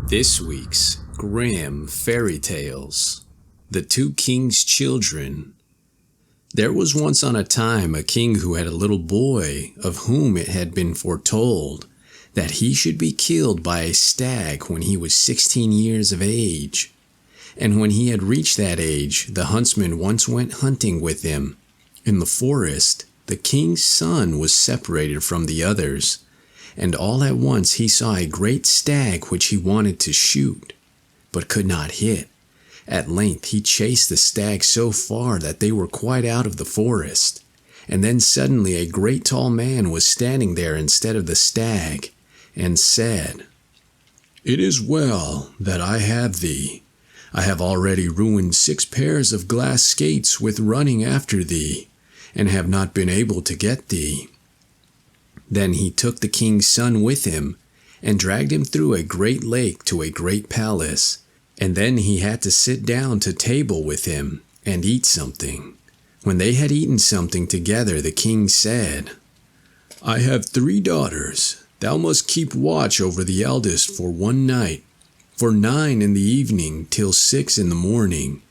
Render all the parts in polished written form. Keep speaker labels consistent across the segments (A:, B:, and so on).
A: This week's Grimm Fairy Tales, The Two Kings' Children. There was once on a time a king who had a little boy of whom it had been foretold that he should be killed by a stag when he was 16 years of age. And when he had reached that age, the huntsman once went hunting with him. In the forest, the king's son was separated from the others, and all at once he saw a great stag which he wanted to shoot, but could not hit. At length he chased the stag so far that they were quite out of the forest, and then suddenly a great tall man was standing there instead of the stag, and said, "It is well that I have thee. I have already ruined 6 pairs of glass skates with running after thee, and have not been able to get thee." Then he took the king's son with him, and dragged him through a great lake to a great palace, and then he had to sit down to table with him, and eat something. When they had eaten something together, the king said, "I have 3 daughters. Thou must keep watch over the eldest for 1 night, for 9 in the evening till 6 in the morning,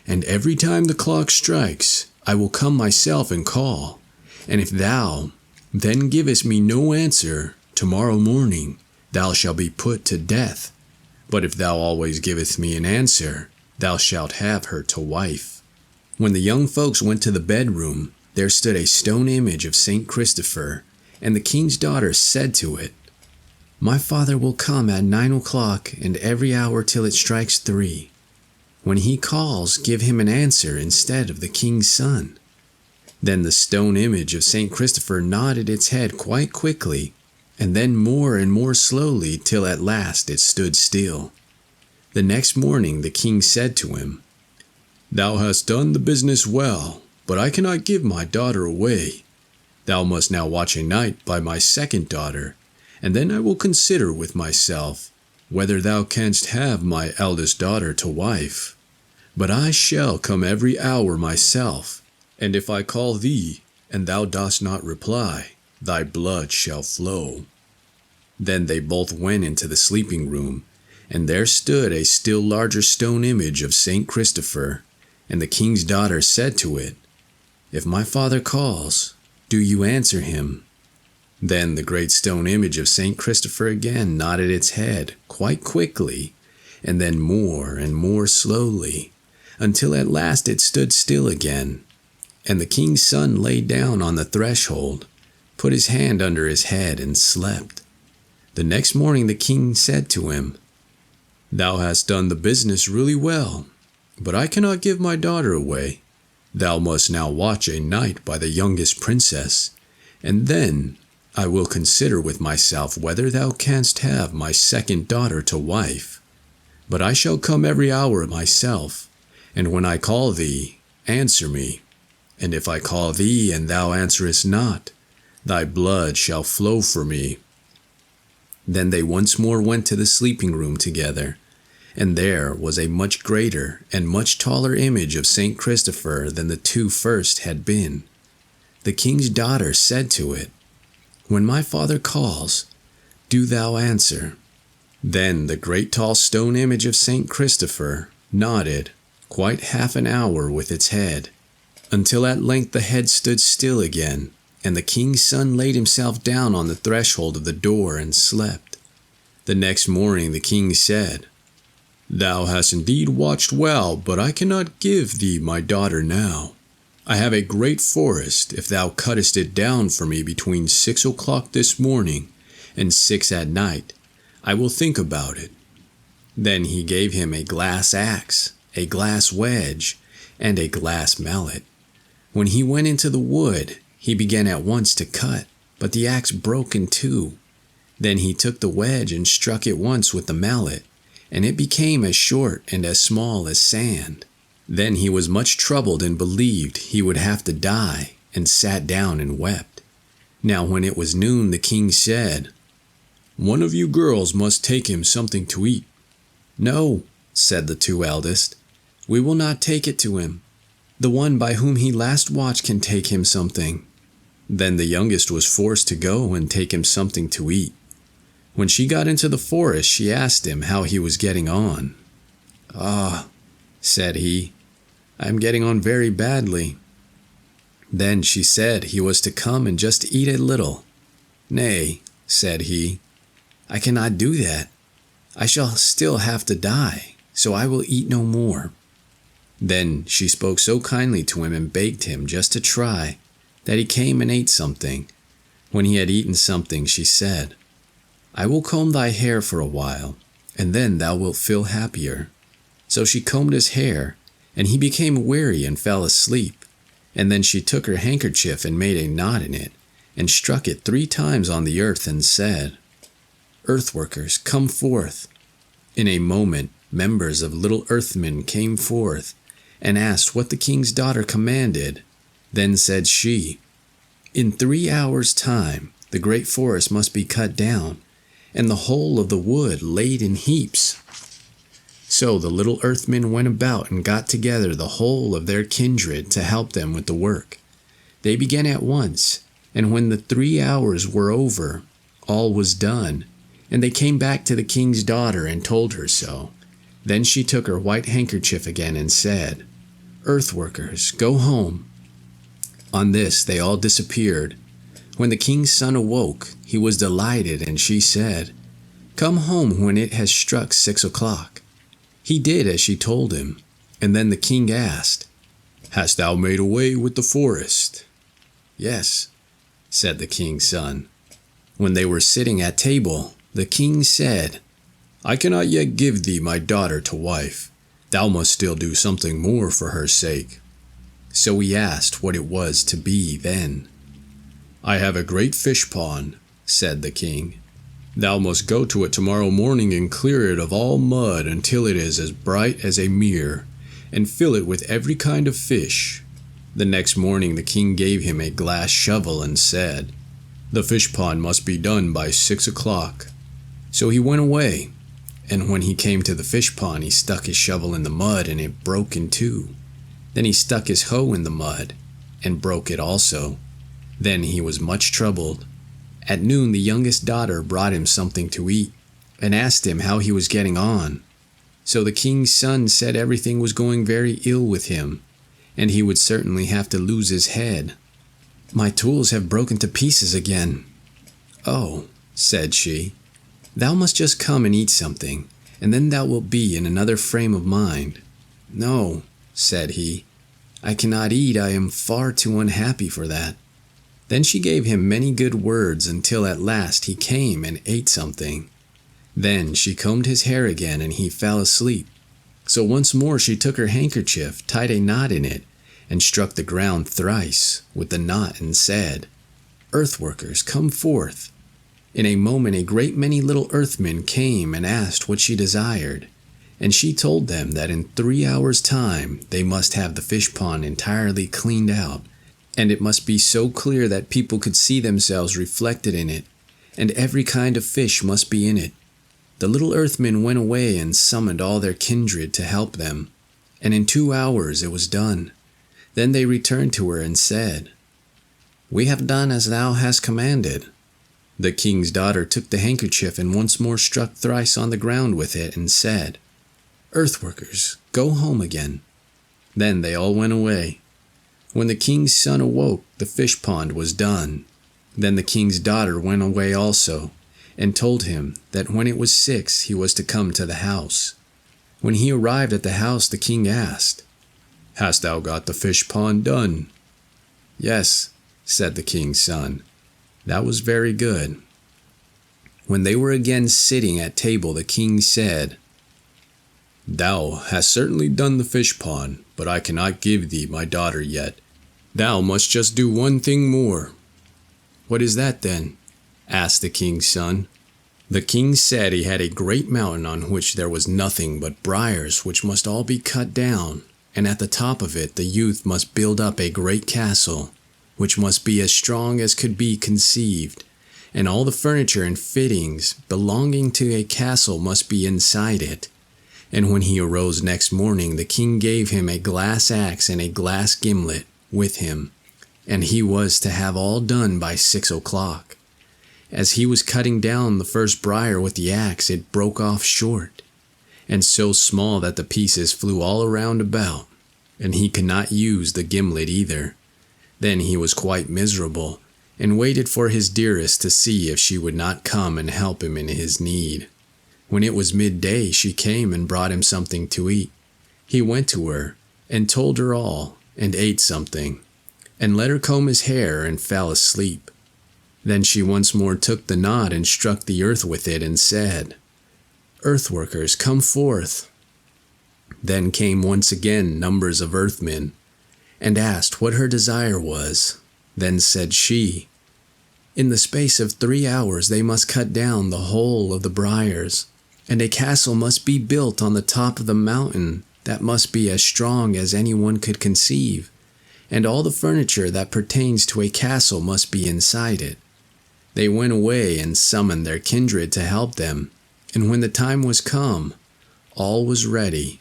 A: and every time the clock strikes, I will come myself and call, and if thou then givest me no answer, tomorrow morning thou shalt be put to death. But if thou always givest me an answer, thou shalt have her to wife." When the young folks went to the bedroom, there stood a stone image of St. Christopher, and the king's daughter said to it, "My father will come at 9 o'clock and every hour till it strikes 3. When he calls, give him an answer instead of the king's son." Then the stone image of St. Christopher nodded its head quite quickly, and then more and more slowly, till at last it stood still. The next morning the king said to him, "Thou hast done the business well, but I cannot give my daughter away. Thou must now watch a night by my second daughter, and then I will consider with myself whether thou canst have my eldest daughter to wife. But I shall come every hour myself, and if I call thee, and thou dost not reply, thy blood shall flow." Then they both went into the sleeping room, and there stood a still larger stone image of St. Christopher, and the king's daughter said to it, "If my father calls, do you answer him?" Then the great stone image of St. Christopher again nodded its head quite quickly, and then more and more slowly, until at last it stood still again. And the king's son lay down on the threshold, put his hand under his head, and slept. The next morning the king said to him, "Thou hast done the business really well, but I cannot give my daughter away. Thou must now watch a night by the youngest princess, and then I will consider with myself whether thou canst have my second daughter to wife. But I shall come every hour myself, and when I call thee, answer me. And if I call thee and thou answerest not, thy blood shall flow for me." Then they once more went to the sleeping room together, and there was a much greater and much taller image of St. Christopher than the 2 first had been. The king's daughter said to it, "When my father calls, do thou answer." Then the great tall stone image of St. Christopher nodded quite half an hour with its head, until at length the head stood still again, and the king's son laid himself down on the threshold of the door and slept. The next morning the king said, "Thou hast indeed watched well, but I cannot give thee my daughter now. I have a great forest. If thou cuttest it down for me between 6 o'clock this morning and 6 at night, I will think about it." Then he gave him a glass axe, a glass wedge, and a glass mallet. When he went into the wood, he began at once to cut, but the axe broke in 2. Then he took the wedge and struck it once with the mallet, and it became as short and as small as sand. Then he was much troubled and believed he would have to die, and sat down and wept. Now when it was noon, the king said, "One of you girls must take him something to eat." "No," said the 2 eldest, "we will not take it to him. The one by whom he last watched can take him something." Then the youngest was forced to go and take him something to eat. When she got into the forest, she asked him how he was getting on. "Ah," said he, "I am getting on very badly." Then she said he was to come and just eat a little. "Nay," said he, "I cannot do that. I shall still have to die, so I will eat no more." Then she spoke so kindly to him and begged him just to try, that he came and ate something. When he had eaten something, she said, "I will comb thy hair for a while, and then thou wilt feel happier." So she combed his hair, and he became weary and fell asleep. And then she took her handkerchief and made a knot in it, and struck it 3 times on the earth, and said, "Earthworkers, come forth." In a moment, members of little earthmen came forth, and asked what the king's daughter commanded. Then said she, "In 3 hours' time, the great forest must be cut down, and the whole of the wood laid in heaps." So the little earthmen went about and got together the whole of their kindred to help them with the work. They began at once, and when the 3 hours were over, all was done, and they came back to the king's daughter and told her so. Then she took her white handkerchief again and said, "Earthworkers, go home." On this they all disappeared. When the king's son awoke, he was delighted, and she said, "Come home when it has struck 6 o'clock." He did as she told him, and then the king asked, "Hast thou made away with the forest?" "Yes," said the king's son. When they were sitting at table, the king said, "I cannot yet give thee my daughter to wife. Thou must still do something more for her sake." So he asked what it was to be then. "I have a great fish pond," said the king. "Thou must go to it tomorrow morning and clear it of all mud until it is as bright as a mirror, and fill it with every kind of fish." The next morning the king gave him a glass shovel and said, "The fish pond must be done by 6 o'clock." So he went away, and when he came to the fish pond, he stuck his shovel in the mud, and it broke in 2. Then he stuck his hoe in the mud, and broke it also. Then he was much troubled. At noon the youngest daughter brought him something to eat, and asked him how he was getting on. So the king's son said everything was going very ill with him, and he would certainly have to lose his head. "My tools have broken to pieces again." "Oh," said she, "thou must just come and eat something, and then thou wilt be in another frame of mind." "No," said he, "I cannot eat. I am far too unhappy for that." Then she gave him many good words until at last he came and ate something. Then she combed his hair again, and he fell asleep. So once more she took her handkerchief, tied a knot in it, and struck the ground thrice with the knot, and said, "Earthworkers, come forth." In a moment a great many little earthmen came and asked what she desired, and she told them that in 3 hours' time they must have the fish pond entirely cleaned out, and it must be so clear that people could see themselves reflected in it, and every kind of fish must be in it. The little earthmen went away and summoned all their kindred to help them, and in 2 hours it was done. Then they returned to her and said, "We have done as thou hast commanded." The king's daughter took the handkerchief and once more struck thrice on the ground with it, and said, "Earthworkers, go home again." Then they all went away. When the king's son awoke, the fish pond was done. Then the king's daughter went away also, and told him that when it was 6 he was to come to the house. When he arrived at the house, the king asked, "Hast thou got the fish pond done?" "Yes," said the king's son. "That was very good." When they were again sitting at table, the king said, "Thou hast certainly done the fish pond, but I cannot give thee my daughter yet. Thou must just do one thing more." "What is that then?" asked the king's son. The king said he had a great mountain on which there was nothing but briars, which must all be cut down, and at the top of it the youth must build up a great castle, which must be as strong as could be conceived, and all the furniture and fittings belonging to a castle must be inside it. And when he arose next morning, the king gave him a glass axe and a glass gimlet with him, and he was to have all done by 6 o'clock. As he was cutting down the first briar with the axe, it broke off short, and so small that the pieces flew all around about, and he could not use the gimlet either. Then he was quite miserable, and waited for his dearest to see if she would not come and help him in his need. When it was midday, she came and brought him something to eat. He went to her, and told her all, and ate something, and let her comb his hair, and fell asleep. Then she once more took the knot and struck the earth with it, and said, "Earthworkers, come forth." Then came once again numbers of earthmen, and asked what her desire was. Then said she, "In the space of 3 hours they must cut down the whole of the briars, and a castle must be built on the top of the mountain that must be as strong as anyone could conceive, and all the furniture that pertains to a castle must be inside it." They went away and summoned their kindred to help them, and when the time was come, all was ready.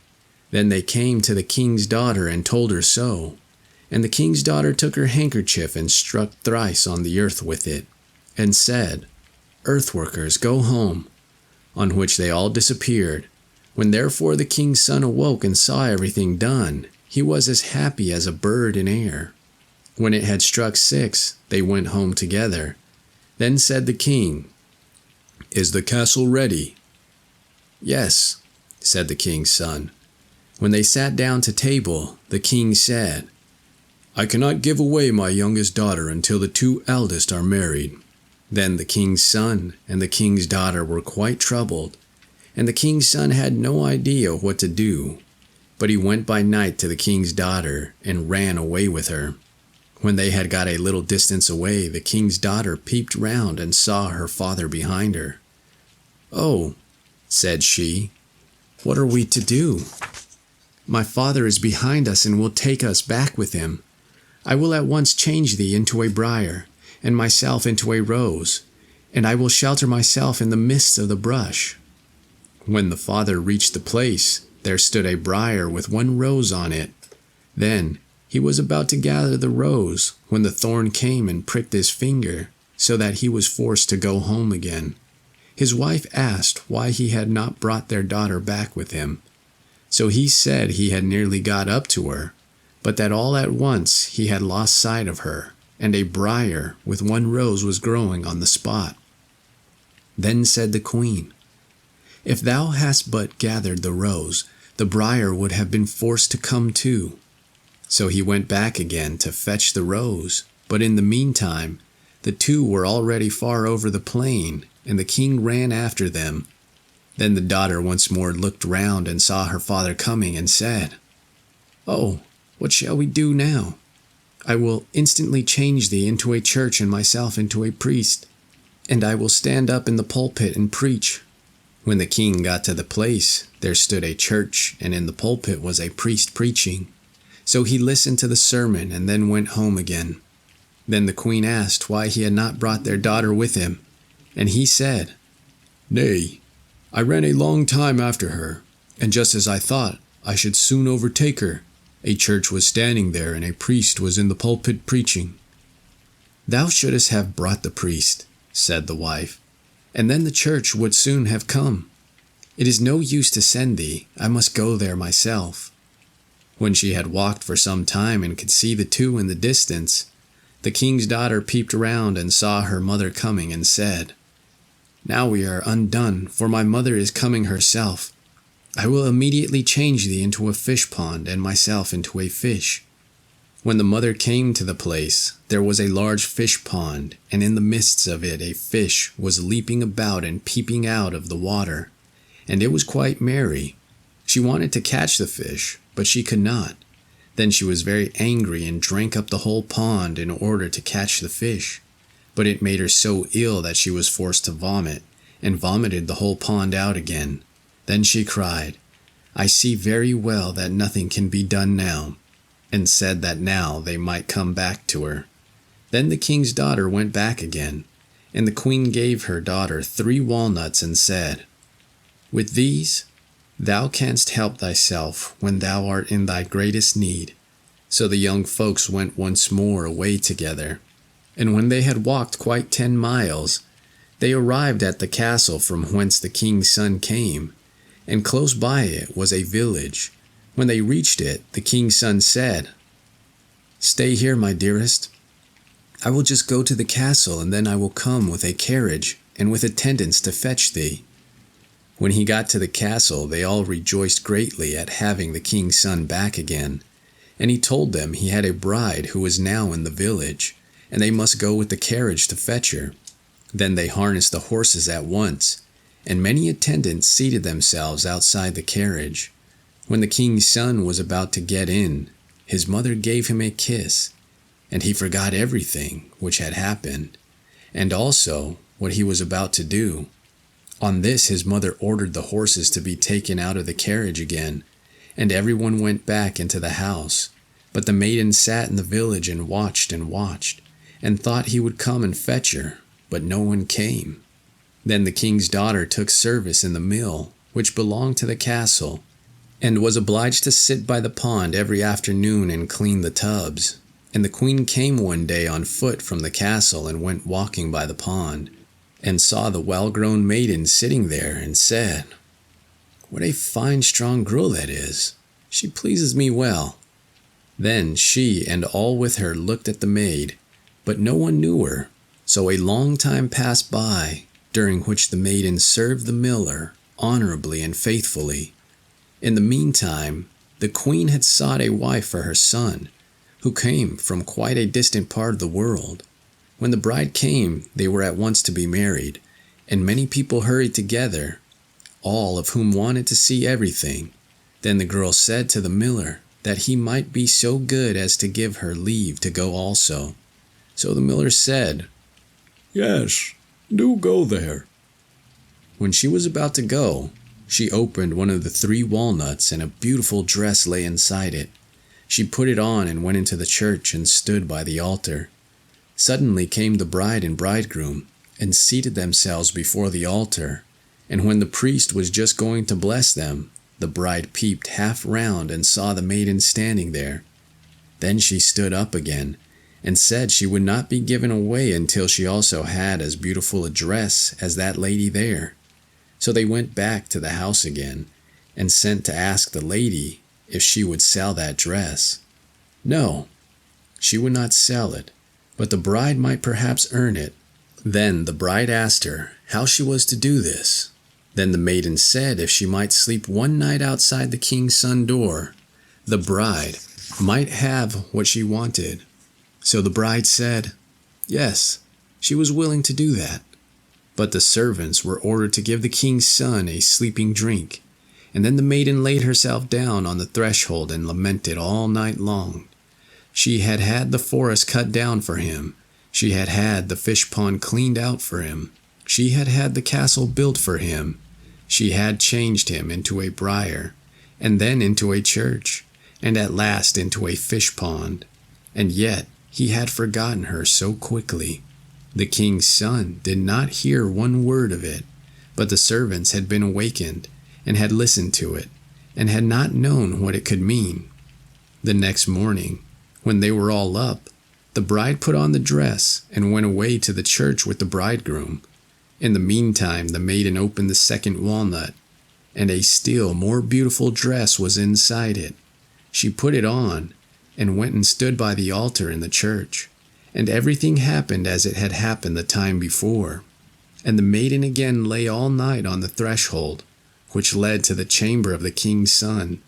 A: Then they came to the king's daughter and told her so. And the king's daughter took her handkerchief and struck thrice on the earth with it, and said, "Earthworkers, go home," on which they all disappeared. When therefore the king's son awoke and saw everything done, he was as happy as a bird in air. When it had struck 6, they went home together. Then said the king, "Is the castle ready?" "Yes," said the king's son. When they sat down to table, the king said, "I cannot give away my youngest daughter until the 2 eldest are married." Then the king's son and the king's daughter were quite troubled, and the king's son had no idea what to do. But he went by night to the king's daughter and ran away with her. When they had got a little distance away, the king's daughter peeped round and saw her father behind her. "Oh," said she, "what are we to do? My father is behind us and will take us back with him. I will at once change thee into a briar, and myself into a rose, and I will shelter myself in the midst of the brush." When the father reached the place, there stood a briar with 1 rose on it. Then he was about to gather the rose, when the thorn came and pricked his finger, so that he was forced to go home again. His wife asked why he had not brought their daughter back with him. So he said he had nearly got up to her, but that all at once he had lost sight of her, and a briar with 1 rose was growing on the spot. Then said the queen, "If thou hadst but gathered the rose, the briar would have been forced to come too." So he went back again to fetch the rose, but in the meantime the 2 were already far over the plain, and the king ran after them. Then the daughter once more looked round and saw her father coming, and said, "Oh, what shall we do now? I will instantly change thee into a church and myself into a priest, and I will stand up in the pulpit and preach." When the king got to the place, there stood a church, and in the pulpit was a priest preaching. So he listened to the sermon and then went home again. Then the queen asked why he had not brought their daughter with him, and he said, "Nay, I ran a long time after her, and just as I thought I should soon overtake her, a church was standing there and a priest was in the pulpit preaching." "Thou shouldst have brought the priest," said the wife, "and then the church would soon have come. It is no use to send thee, I must go there myself." When she had walked for some time and could see the 2 in the distance, the king's daughter peeped round and saw her mother coming, and said, "Now we are undone, for my mother is coming herself. I will immediately change thee into a fish pond, and myself into a fish." When the mother came to the place, there was a large fish pond, and in the midst of it a fish was leaping about and peeping out of the water, and it was quite merry. She wanted to catch the fish, but she could not. Then she was very angry and drank up the whole pond in order to catch the fish. But it made her so ill that she was forced to vomit, and vomited the whole pond out again. Then she cried, "I see very well that nothing can be done now," and said that now they might come back to her. Then the king's daughter went back again, and the queen gave her daughter 3 walnuts and said, "With these thou canst help thyself when thou art in thy greatest need." So the young folks went once more away together, and when they had walked quite 10 miles, They arrived at the castle from whence the king's son came, and close by it was a village. When they reached it, the king's son said, "Stay here, my dearest. I will just go to the castle, and then I will come with a carriage and with attendants to fetch thee." When he got to the castle, they all rejoiced greatly at having the king's son back again, and he told them he had a bride who was now in the village, and they must go with the carriage to fetch her. Then they harnessed the horses at once, and many attendants seated themselves outside the carriage. When the king's son was about to get in, his mother gave him a kiss, and he forgot everything which had happened, and also what he was about to do. On this his mother ordered the horses to be taken out of the carriage again, and everyone went back into the house. But the maiden sat in the village and watched, and thought he would come and fetch her, but no one came. Then the king's daughter took service in the mill, which belonged to the castle, and was obliged to sit by the pond every afternoon and clean the tubs. And the queen came one day on foot from the castle and went walking by the pond, and saw the well-grown maiden sitting there, and said, "What a fine strong girl that is! She pleases me well." Then she and all with her looked at the maid, but no one knew her. So a long time passed by, during which the maiden served the miller honorably and faithfully. In the meantime, the queen had sought a wife for her son, who came from quite a distant part of the world. When the bride came, they were at once to be married, and many people hurried together, all of whom wanted to see everything. Then the girl said to the miller that he might be so good as to give her leave to go also. So the miller said, "Yes, do go there." When she was about to go, she opened one of the 3 walnuts, and a beautiful dress lay inside it. She put it on and went into the church and stood by the altar. Suddenly came the bride and bridegroom, and seated themselves before the altar. And when the priest was just going to bless them, the bride peeped half round and saw the maiden standing there. Then she stood up again, and said she would not be given away until she also had as beautiful a dress as that lady there. So they went back to the house again, and sent to ask the lady if she would sell that dress. No, she would not sell it, but the bride might perhaps earn it. Then the bride asked her how she was to do this. Then the maiden said if she might sleep one night outside the king's son door, the bride might have what she wanted. So the bride said, yes, she was willing to do that. But the servants were ordered to give the king's son a sleeping drink, and then the maiden laid herself down on the threshold and lamented all night long. She had had the forest cut down for him. She had had the fish pond cleaned out for him. She had had the castle built for him. She had changed him into a briar, and then into a church, and at last into a fish pond. And yet he had forgotten her so quickly. The king's son did not hear one word of it, but the servants had been awakened, and had listened to it, and had not known what it could mean. The next morning, when they were all up, the bride put on the dress, and went away to the church with the bridegroom. In the meantime, the maiden opened the second walnut, and a still more beautiful dress was inside it. She put it on, and went and stood by the altar in the church. And everything happened as it had happened the time before. And the maiden again lay all night on the threshold, which led to the chamber of the king's son.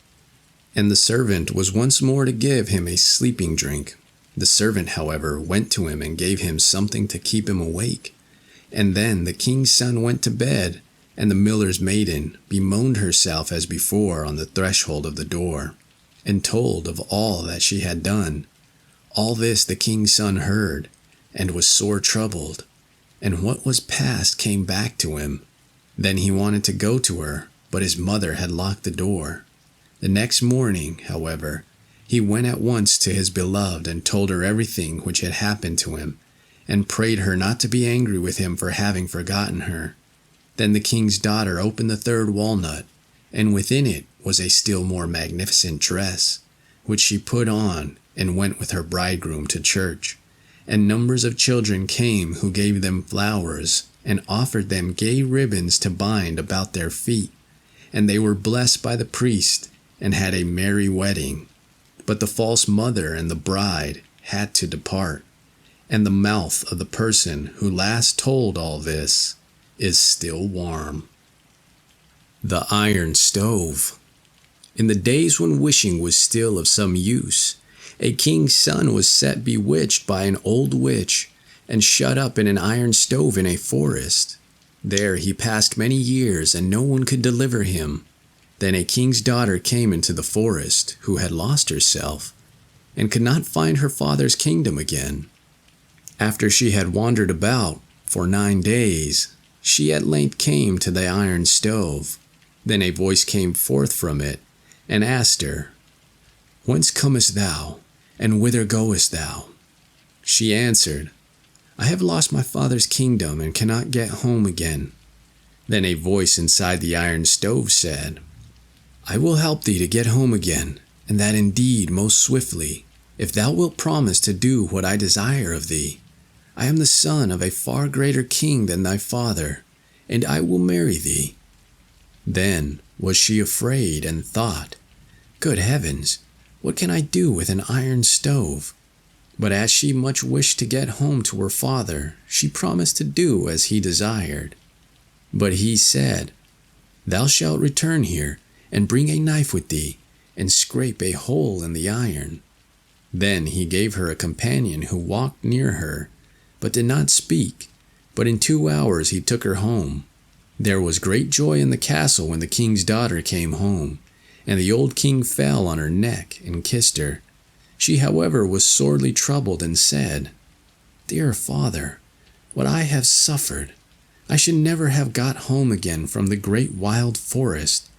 A: And the servant was once more to give him a sleeping drink. The servant, however, went to him and gave him something to keep him awake. And then the king's son went to bed, and the miller's maiden bemoaned herself as before on the threshold of the door, and told of all that she had done. All this the king's son heard, and was sore troubled, and what was past came back to him. Then he wanted to go to her, but his mother had locked the door. The next morning, however, he went at once to his beloved and told her everything which had happened to him, and prayed her not to be angry with him for having forgotten her. Then the king's daughter opened the third walnut, and within it was a still more magnificent dress, which she put on, and went with her bridegroom to church. And numbers of children came who gave them flowers, and offered them gay ribbons to bind about their feet. And they were blessed by the priest and had a merry wedding. But the false mother and the bride had to depart. And the mouth of the person who last told all this is still warm. The Iron Stove. In the days when wishing was still of some use, a king's son was set bewitched by an old witch and shut up in an iron stove in a forest. There he passed many years, and no one could deliver him. Then a king's daughter came into the forest, who had lost herself, and could not find her father's kingdom again. After she had wandered about for 9 days, she at length came to the iron stove. Then a voice came forth from it, and asked her, "Whence comest thou, and whither goest thou?" She answered, "I have lost my father's kingdom, and cannot get home again." Then a voice inside the iron stove said, "I will help thee to get home again, and that indeed most swiftly, if thou wilt promise to do what I desire of thee. I am the son of a far greater king than thy father, and I will marry thee." Then was she afraid, and thought, "Good heavens, what can I do with an iron stove?" But as she much wished to get home to her father, she promised to do as he desired. But he said, "Thou shalt return here, and bring a knife with thee, and scrape a hole in the iron." Then he gave her a companion who walked near her, but did not speak. But in 2 hours he took her home. There was great joy in the castle when the king's daughter came home, and the old king fell on her neck and kissed her. She, however, was sorely troubled and said, "Dear father, what I have suffered! I should never have got home again from the great wild forest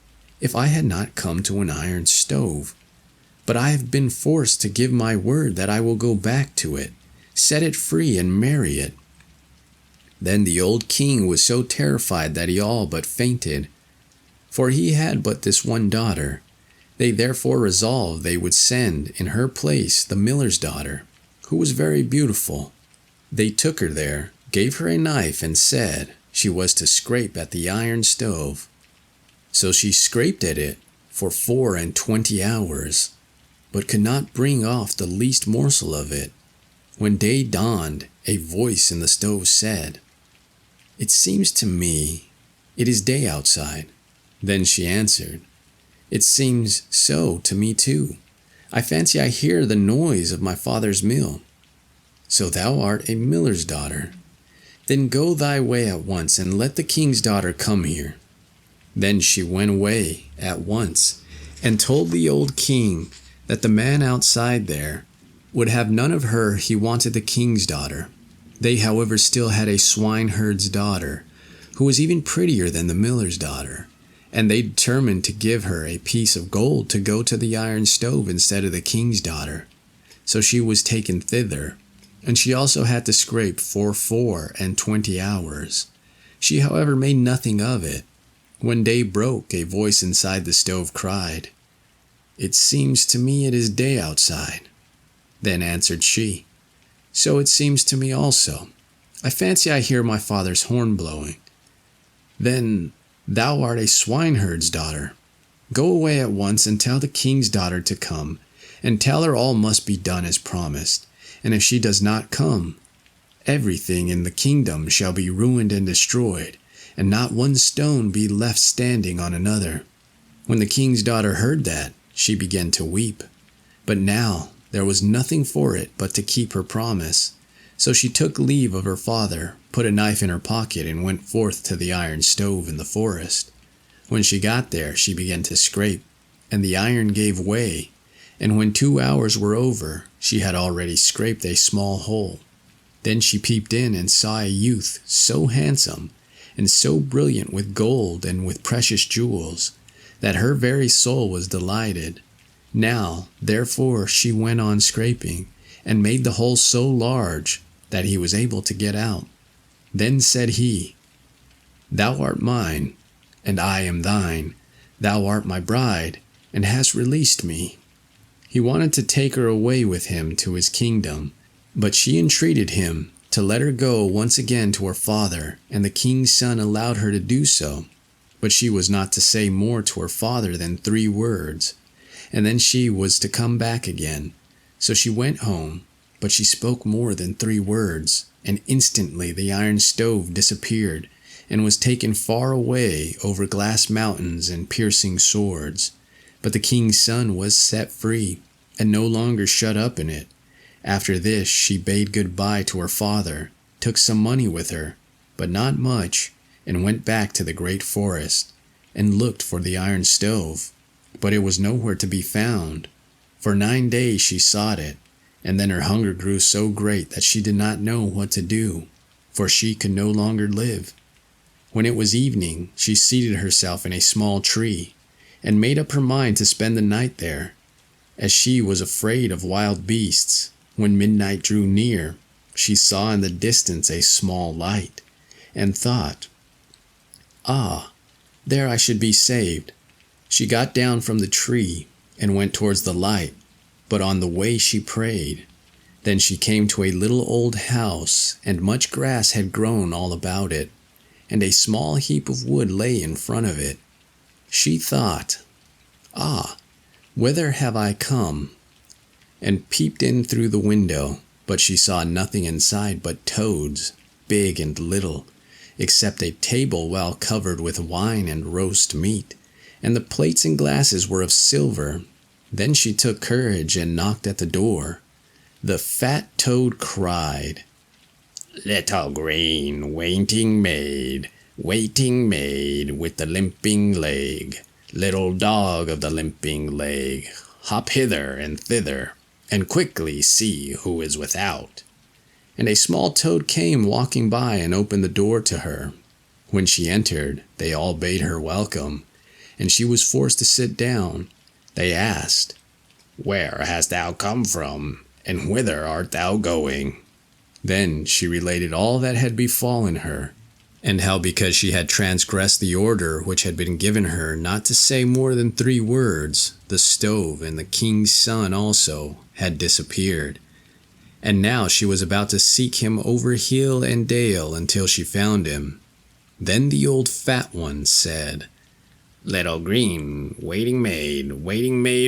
A: if I had not come to an iron stove. But I have been forced to give my word that I will go back to it, set it free, and marry it." Then the old king was so terrified that he all but fainted, for he had but this one daughter. They therefore resolved they would send in her place the miller's daughter, who was very beautiful. They took her there, gave her a knife, and said she was to scrape at the iron stove. So she scraped at it for 24 hours, but could not bring off the least morsel of it. When day dawned, a voice in the stove said, "It seems to me it is day outside." Then she answered, "It seems so to me too. I fancy I hear the noise of my father's mill." "So thou art a miller's daughter? Then go thy way at once, and let the king's daughter come here." Then she went away at once, and told the old king that the man outside there would have none of her. He wanted the king's daughter. They, however, still had a swineherd's daughter, who was even prettier than the miller's daughter, and they determined to give her a piece of gold to go to the iron stove instead of the king's daughter. So she was taken thither, and she also had to scrape for 24 hours. She, however, made nothing of it. When day broke, a voice inside the stove cried, "It seems to me it is day outside." Then answered she, "So it seems to me also. I fancy I hear my father's horn blowing." "Then thou art a swineherd's daughter. Go away at once and tell the king's daughter to come, and tell her all must be done as promised, and if she does not come, everything in the kingdom shall be ruined and destroyed, and not one stone be left standing on another." When the king's daughter heard that, she began to weep. But now there was nothing for it but to keep her promise. So she took leave of her father, put a knife in her pocket, and went forth to the iron stove in the forest. When she got there, she began to scrape, and the iron gave way, and when 2 hours were over, she had already scraped a small hole. Then she peeped in and saw a youth so handsome, and so brilliant with gold and with precious jewels, that her very soul was delighted. Now, therefore, she went on scraping, and made the hole so large that he was able to get out. Then said he, "Thou art mine, and I am thine. Thou art my bride, and hast released me." He wanted to take her away with him to his kingdom, but she entreated him to let her go once again to her father, and the king's son allowed her to do so. But she was not to say more to her father than 3 words, and then she was to come back again. So she went home, but she spoke more than 3 words, and instantly the iron stove disappeared, and was taken far away over glass mountains and piercing swords. But the king's son was set free, and no longer shut up in it. After this she bade goodbye to her father, took some money with her, but not much, and went back to the great forest, and looked for the iron stove. But it was nowhere to be found. For 9 days she sought it, and then her hunger grew so great that she did not know what to do, for she could no longer live. When it was evening, she seated herself in a small tree, and made up her mind to spend the night there, as she was afraid of wild beasts. When midnight drew near, she saw in the distance a small light, and thought, "Ah, there I should be saved." She got down from the tree, and went towards the light, but on the way she prayed. Then she came to a little old house, and much grass had grown all about it, and a small heap of wood lay in front of it. She thought, "Ah, whither have I come?" and peeped in through the window, but she saw nothing inside but toads, big and little, except a table well covered with wine and roast meat, and the plates and glasses were of silver. Then she took courage and knocked at the door. The fat toad cried, "Little green waiting maid with the limping leg, little dog of the limping leg, hop hither and thither, and quickly see who is without." And a small toad came walking by and opened the door to her. When she entered, they all bade her welcome, and she was forced to sit down. They asked, "Where hast thou come from, and whither art thou going?" Then she related all that had befallen her, and how because she had transgressed the order which had been given her not to say more than 3 words, the stove and the king's son also had disappeared. And now she was about to seek him over hill and dale until she found him. Then the old fat one said, "Little green waiting maid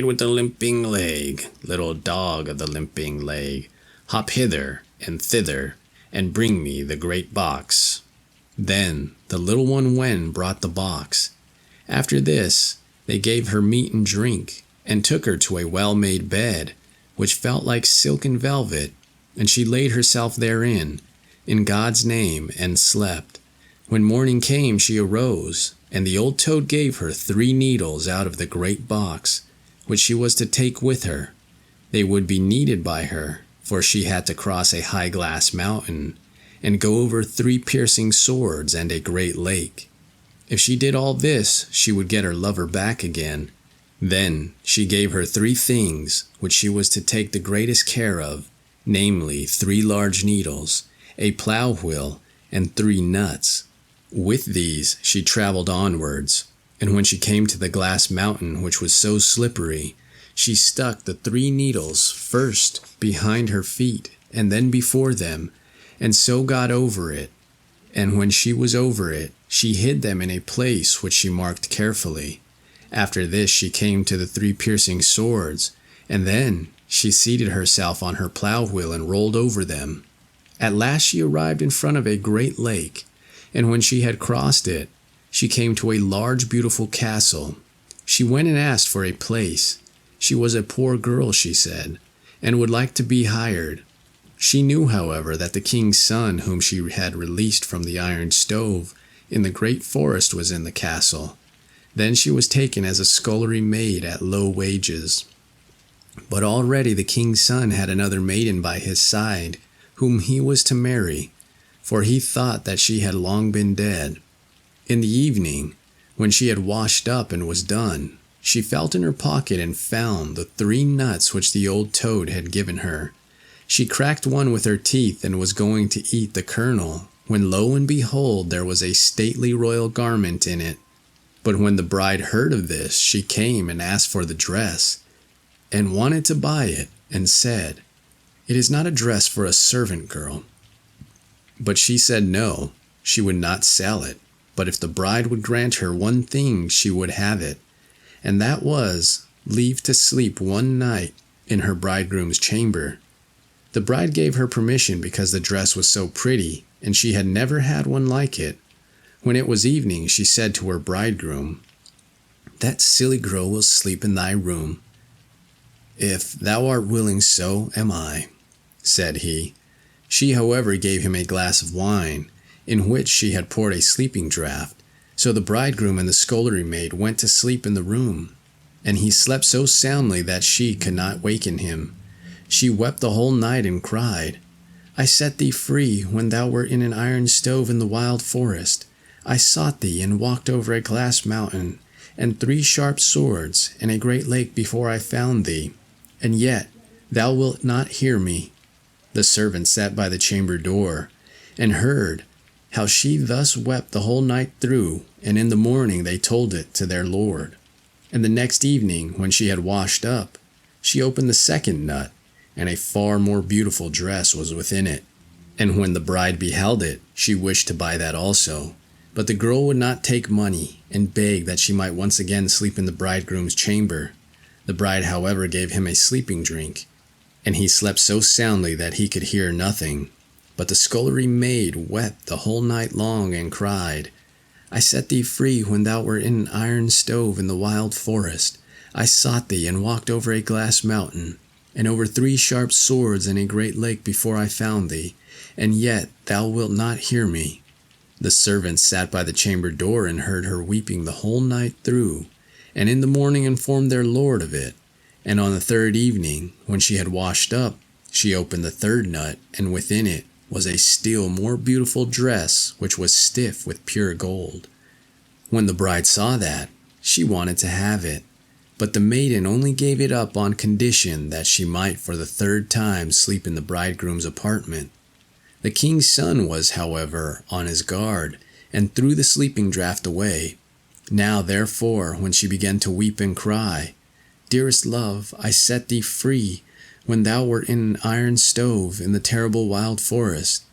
A: with the limping leg, little dog of the limping leg, hop hither and thither, and bring me the great box." Then the little one went and brought the box. After this, they gave her meat and drink, and took her to a well-made bed, which felt like silken velvet, and she laid herself therein, in God's name, and slept. When morning came, she arose, and the old toad gave her 3 needles out of the great box, which she was to take with her. They would be needed by her, for she had to cross a high glass mountain, and go over 3 piercing swords and a great lake. If she did all this, she would get her lover back again. Then she gave her 3 things which she was to take the greatest care of, namely 3 large needles, a plow wheel, and 3 nuts. With these she traveled onwards, and when she came to the glass mountain which was so slippery, she stuck the 3 needles first behind her feet and then before them, and so got over it. And when she was over it, she hid them in a place which she marked carefully. After this she came to the 3 piercing swords, and then she seated herself on her plow wheel and rolled over them. At last she arrived in front of a great lake, and when she had crossed it, she came to a large beautiful castle. She went and asked for a place. She was a poor girl, she said, and would like to be hired. She knew, however, that the king's son, whom she had released from the iron stove in the great forest, was in the castle. Then she was taken as a scullery maid at low wages. But already the king's son had another maiden by his side, whom he was to marry, for he thought that she had long been dead. In the evening, when she had washed up and was done, she felt in her pocket and found the 3 nuts which the old toad had given her. She cracked one with her teeth and was going to eat the kernel, when lo and behold, there was a stately royal garment in it. But when the bride heard of this, she came and asked for the dress, and wanted to buy it, and said, "It is not a dress for a servant girl." But she said no, she would not sell it, but if the bride would grant her one thing, she would have it, and that was leave to sleep one night in her bridegroom's chamber. The bride gave her permission because the dress was so pretty, and she had never had one like it. When it was evening, she said to her bridegroom, "That silly girl will sleep in thy room." "If thou art willing, so am I," said he. She, however, gave him a glass of wine, in which she had poured a sleeping draught. So the bridegroom and the scullery maid went to sleep in the room, and he slept so soundly that she could not waken him. She wept the whole night and cried, "I set thee free when thou wert in an iron stove in the wild forest. I sought thee and walked over a glass mountain, and 3 sharp swords, and a great lake before I found thee, and yet thou wilt not hear me." The servant sat by the chamber door, and heard how she thus wept the whole night through, and in the morning they told it to their lord. And the next evening, when she had washed up, she opened the second nut, and a far more beautiful dress was within it. And when the bride beheld it, she wished to buy that also. But the girl would not take money, and begged that she might once again sleep in the bridegroom's chamber. The bride, however, gave him a sleeping drink, and he slept so soundly that he could hear nothing. But the scullery maid wept the whole night long and cried, "I set thee free when thou wert in an iron stove in the wild forest. I sought thee and walked over a glass mountain, and over 3 sharp swords and a great lake before I found thee, and yet thou wilt not hear me." The servants sat by the chamber door and heard her weeping the whole night through, and in the morning informed their lord of it. And on the 3rd evening, when she had washed up, she opened the 3rd nut, and within it was a still more beautiful dress, which was stiff with pure gold. When the bride saw that, she wanted to have it, but the maiden only gave it up on condition that she might for the 3rd time sleep in the bridegroom's apartment. The king's son was, however, on his guard, and threw the sleeping draught away. Now, therefore, when she began to weep and cry, "Dearest love, I set thee free when thou wert in an iron stove in the terrible wild forest,"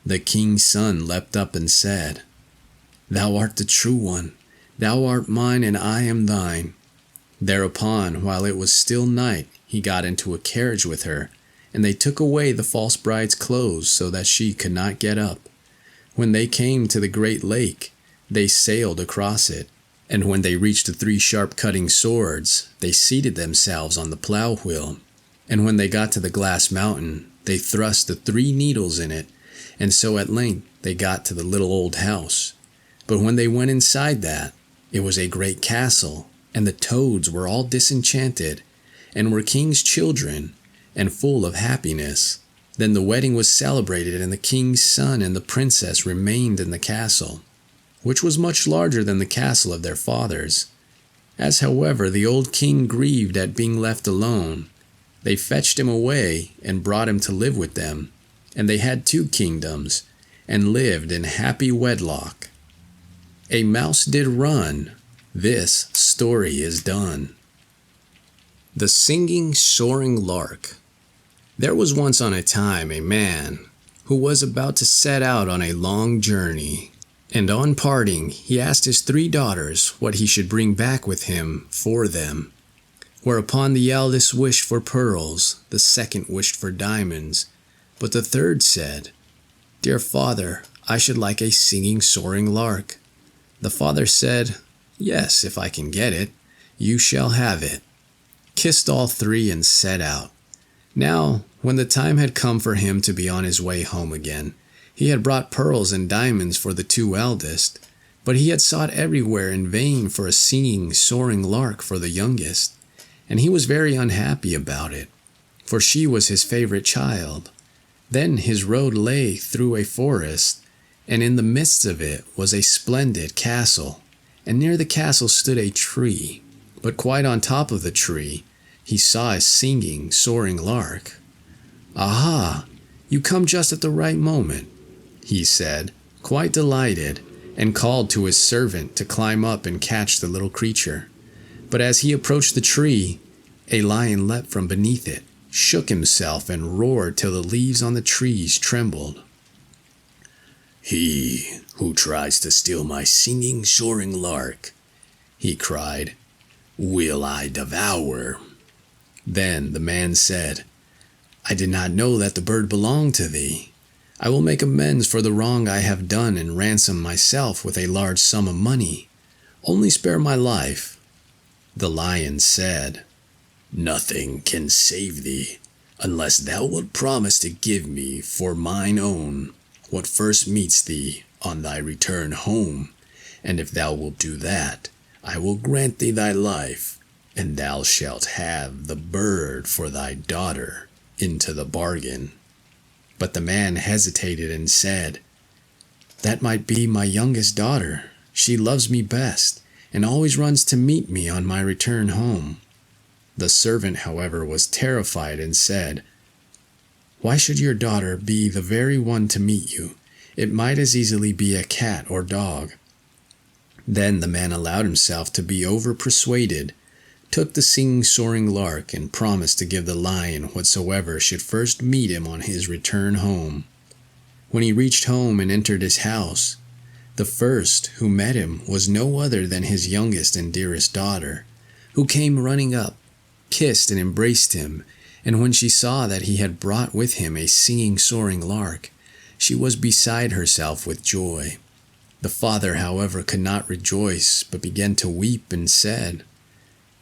A: the king's son leapt up and said, "Thou art the true one, thou art mine and I am thine." Thereupon, while it was still night, he got into a carriage with her, and they took away the false bride's clothes so that she could not get up. When they came to the great lake, they sailed across it, and when they reached the 3 sharp cutting swords, they seated themselves on the plow wheel. And when they got to the glass mountain, they thrust the 3 needles in it, and so at length they got to the little old house. But when they went inside that, it was a great castle, and the toads were all disenchanted, and were king's children, and full of happiness. Then the wedding was celebrated, and the king's son and the princess remained in the castle, which was much larger than the castle of their fathers. As, however, the old king grieved at being left alone, they fetched him away and brought him to live with them, and they had 2 kingdoms, and lived in happy wedlock. A mouse did run. This story is done. The Singing Soaring Lark. There was once on a time a man who was about to set out on a long journey, and on parting he asked his 3 daughters what he should bring back with him for them. Whereupon the eldest wished for pearls, the second wished for diamonds, but the third said, "Dear father, I should like a singing soaring lark." The father said, "Yes, if I can get it, you shall have it," kissed all 3 and set out. Now, when the time had come for him to be on his way home again, he had brought pearls and diamonds for the 2 eldest, but he had sought everywhere in vain for a singing, soaring lark for the youngest, and he was very unhappy about it, for she was his favorite child. Then his road lay through a forest, and in the midst of it was a splendid castle, and near the castle stood a tree, but quite on top of the tree he saw a singing, soaring lark. "Aha, you come just at the right moment," he said, quite delighted, and called to his servant to climb up and catch the little creature. But as he approached the tree, a lion leapt from beneath it, shook himself, and roared till the leaves on the trees trembled. "He who tries to steal my singing, soaring lark," he cried, "will I devour." Then the man said, "I did not know that the bird belonged to thee. I will make amends for the wrong I have done and ransom myself with a large sum of money. Only spare my life." The lion said, "Nothing can save thee, unless thou wilt promise to give me for mine own what first meets thee on thy return home. And if thou wilt do that, I will grant thee thy life, and thou shalt have the bird for thy daughter into the bargain." But the man hesitated and said, "That might be my youngest daughter. She loves me best, and always runs to meet me on my return home." The servant, however, was terrified and said, "Why should your daughter be the very one to meet you? It might as easily be a cat or dog." Then the man allowed himself to be over-persuaded, took the singing, soaring lark, and promised to give the lion whatsoever should first meet him on his return home. When he reached home and entered his house, the first who met him was no other than his youngest and dearest daughter, who came running up, kissed and embraced him, and when she saw that he had brought with him a singing, soaring lark, she was beside herself with joy. The father, however, could not rejoice, but began to weep and said,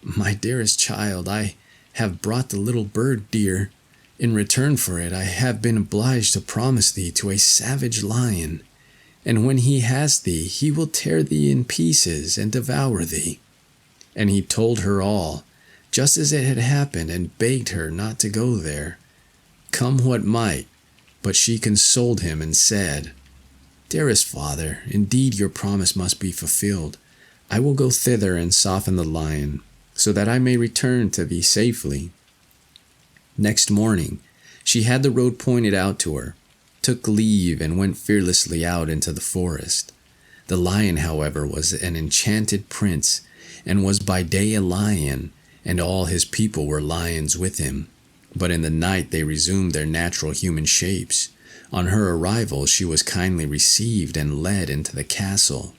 A: "My dearest child, I have brought the little bird dear. In return for it, I have been obliged to promise thee to a savage lion, and when he has thee, he will tear thee in pieces and devour thee." And he told her all, just as it had happened, and begged her not to go there, come what might. But she consoled him and said, "Dearest father, indeed your promise must be fulfilled. I will go thither and soften the lion, so that I may return to thee safely." Next morning she had the road pointed out to her, took leave, and went fearlessly out into the forest. The lion, however, was an enchanted prince, and was by day a lion, and all his people were lions with him. But in the night they resumed their natural human shapes. On her arrival she was kindly received and led into the castle.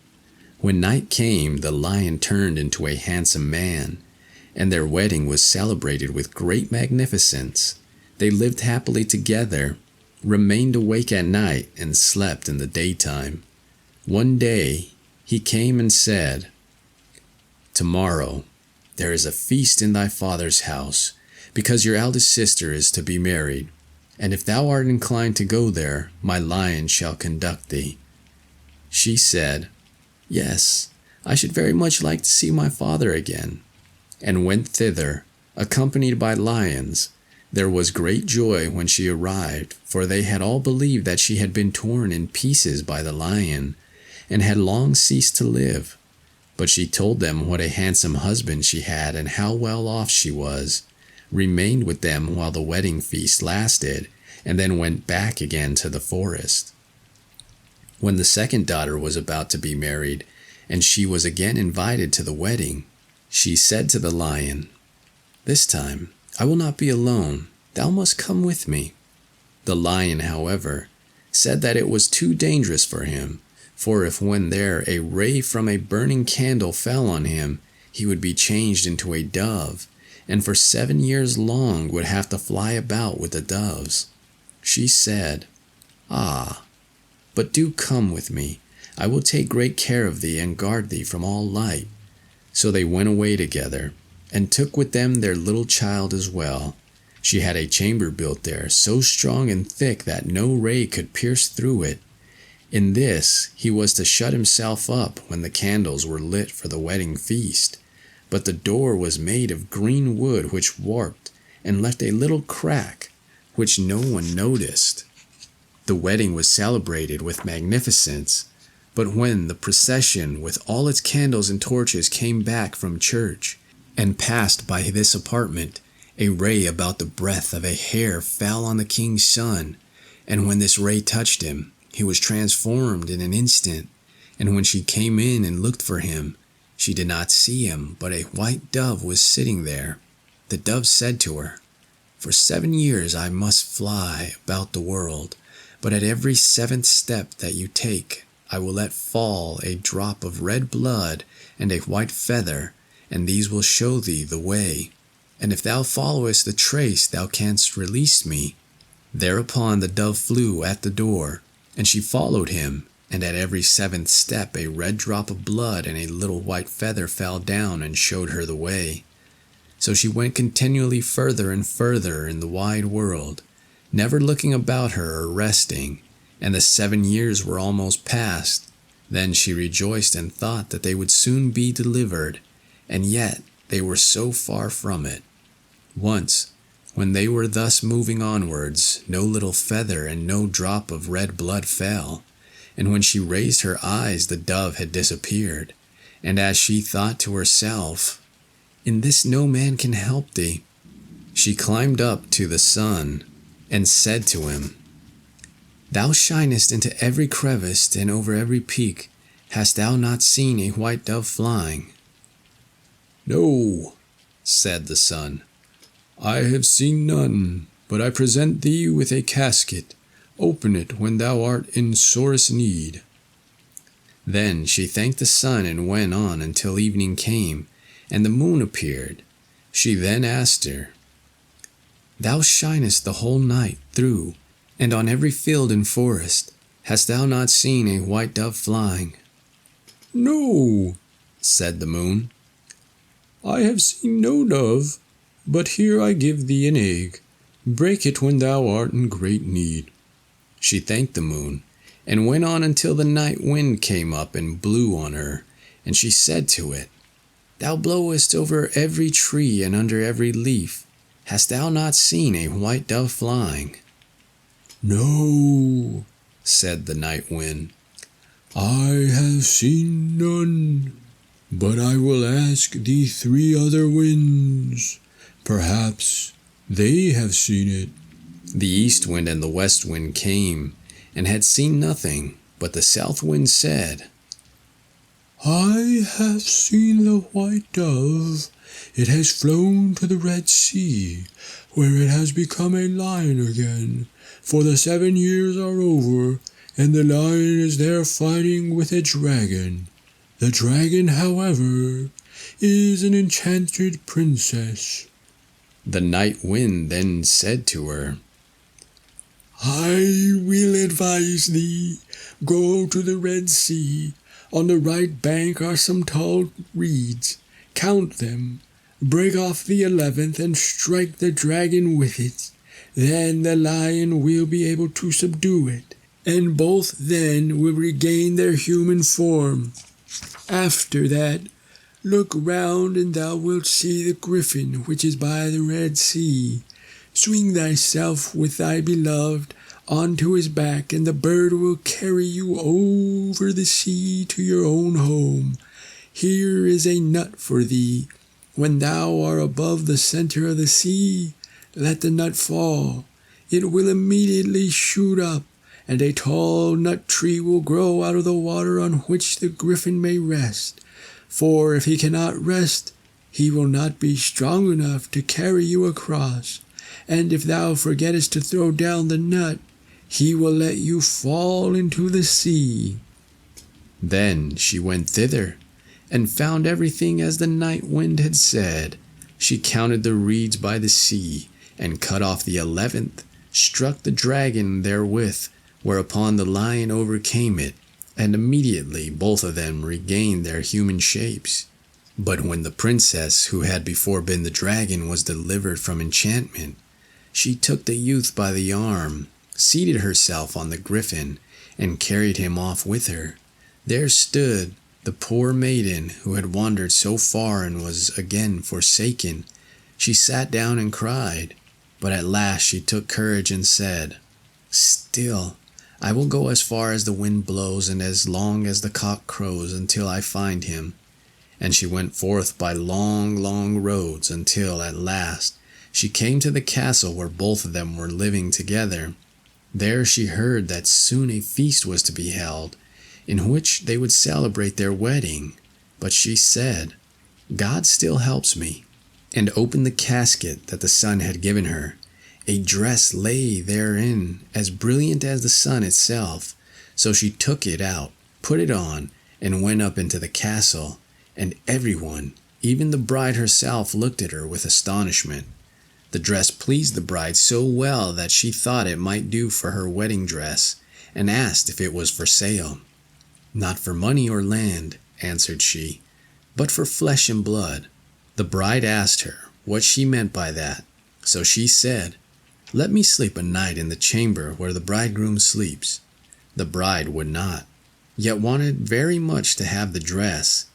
A: When night came, the lion turned into a handsome man, and their wedding was celebrated with great magnificence. They lived happily together, remained awake at night, and slept in the daytime. One day he came and said, "Tomorrow there is a feast in thy father's house, because your eldest sister is to be married, and if thou art inclined to go there, my lion shall conduct thee." She said, "Yes, I should very much like to see my father again," and went thither, accompanied by lions. There was great joy when she arrived, for they had all believed that she had been torn in pieces by the lion, and had long ceased to live. But she told them what a handsome husband she had and how well off she was, remained with them while the wedding feast lasted, and then went back again to the forest. When the second daughter was about to be married, and she was again invited to the wedding, she said to the lion, "This time I will not be alone. Thou must come with me." The lion, however, said that it was too dangerous for him, for if when there a ray from a burning candle fell on him, he would be changed into a dove, and for 7 years long would have to fly about with the doves. She said, "Ah, but do come with me. I will take great care of thee and guard thee from all light." So they went away together, and took with them their little child as well. She had a chamber built there, so strong and thick that no ray could pierce through it. In this he was to shut himself up when the candles were lit for the wedding feast. But the door was made of green wood, which warped and left a little crack, which no one noticed. The wedding was celebrated with magnificence, but when the procession with all its candles and torches came back from church, and passed by this apartment, a ray about the breadth of a hair fell on the king's son, and when this ray touched him, he was transformed in an instant. And when she came in and looked for him, she did not see him, but a white dove was sitting there. The dove said to her, "For 7 years I must fly about the world, But at every seventh step that you take, I will let fall a drop of red blood and a white feather, and these will show thee the way. And if thou followest the trace, thou canst release me." Thereupon the dove flew at the door, and she followed him, and at every seventh step a red drop of blood and a little white feather fell down and showed her the way. So she went continually further and further in the wide world, never looking about her or resting, and the 7 years were almost past. Then she rejoiced and thought that they would soon be delivered, and yet they were so far from it. Once, when they were thus moving onwards, no little feather and no drop of red blood fell, and when she raised her eyes the dove had disappeared, and as she thought to herself, "In this no man can help thee," she climbed up to the sun, and said to him, "Thou shinest into every crevice and over every peak. Hast thou not seen a white dove flying?" "No," said the sun, "I have seen none, but I present thee with a casket. Open it when thou art in sorest need." Then she thanked the sun and went on until evening came, and the moon appeared. She then asked her, "Thou shinest the whole night through, and on every field and forest. Hast thou not seen a white dove flying?" "No," said the moon, "I have seen no dove, but here I give thee an egg. Break it when thou art in great need." She thanked the moon, and went on until the night wind came up and blew on her, and she said to it, "Thou blowest over every tree and under every leaf. Hast thou not seen a white dove flying?" "No," said the night wind, "I have seen none, but I will ask the 3 other winds. Perhaps they have seen it." The east wind and the west wind came, and had seen nothing, but the south wind said, "I have seen the white dove. It has flown to the Red Sea, where it has become a lion again, for the 7 years are over, and the lion is there fighting with a dragon. The dragon, however, is an enchanted princess." The night wind then said to her, "I will advise thee. Go to the Red Sea. On the right bank are some tall reeds. Count them. Break off the 11th and strike the dragon with it. Then the lion will be able to subdue it, and both then will regain their human form. After that, look round, and thou wilt see the griffin which is by the Red Sea. Swing thyself with thy beloved onto his back, and the bird will carry you over the sea to your own home. Here is a nut for thee. When thou art above the center of the sea, let the nut fall. It will immediately shoot up, and a tall nut tree will grow out of the water on which the griffin may rest. For if he cannot rest, he will not be strong enough to carry you across. And if thou forgettest to throw down the nut, he will let you fall into the sea." Then she went thither, and found everything as the night wind had said. She counted the reeds by the sea, and cut off the 11th, struck the dragon therewith, whereupon the lion overcame it, and immediately both of them regained their human shapes. But when the princess, who had before been the dragon, was delivered from enchantment, she took the youth by the arm, seated herself on the griffin, and carried him off with her. There stood the poor maiden who had wandered so far and was again forsaken. She sat down and cried, but at last she took courage and said, "Still, I will go as far as the wind blows and as long as the cock crows until I find him." And she went forth by long, long roads until at last she came to the castle where both of them were living together. There she heard that soon a feast was to be held, in which they would celebrate their wedding. But she said, "God still helps me," and opened the casket that the sun had given her, a dress lay therein as brilliant as the sun itself. So she took it out, put it on, and went up into the castle, and everyone, even the bride herself, looked at her with astonishment. The dress pleased the bride so well that she thought it might do for her wedding dress, and asked if it was for sale. "Not for money or land," answered she, "but for flesh and blood." The bride asked her what she meant by that, so she said, "Let me sleep a night in the chamber where the bridegroom sleeps." The bride would not, yet wanted very much to have the dress.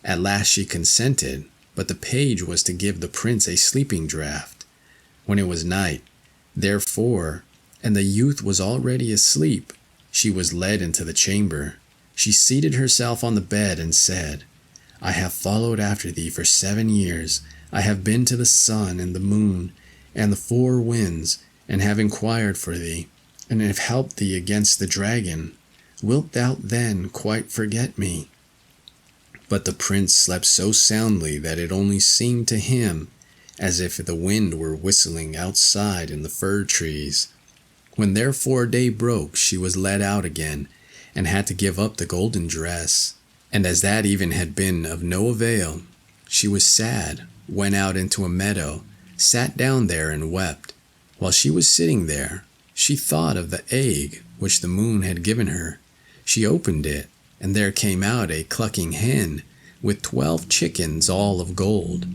A: At last she consented, but the page was to give the prince a sleeping draught. When it was night, therefore, and the youth was already asleep, she was led into the chamber. She seated herself on the bed and said, "I have followed after thee for 7 years. I have been to the sun and the moon and the 4 winds, and have inquired for thee, and have helped thee against the dragon. Wilt thou then quite forget me?" But the prince slept so soundly that it only seemed to him as if the wind were whistling outside in the fir trees. When therefore day broke, she was led out again, and had to give up the golden dress. And as that even had been of no avail, she was sad, went out into a meadow, sat down there and wept. While she was sitting there, she thought of the egg which the moon had given her. She opened it, and there came out a clucking hen with 12 chickens all of gold.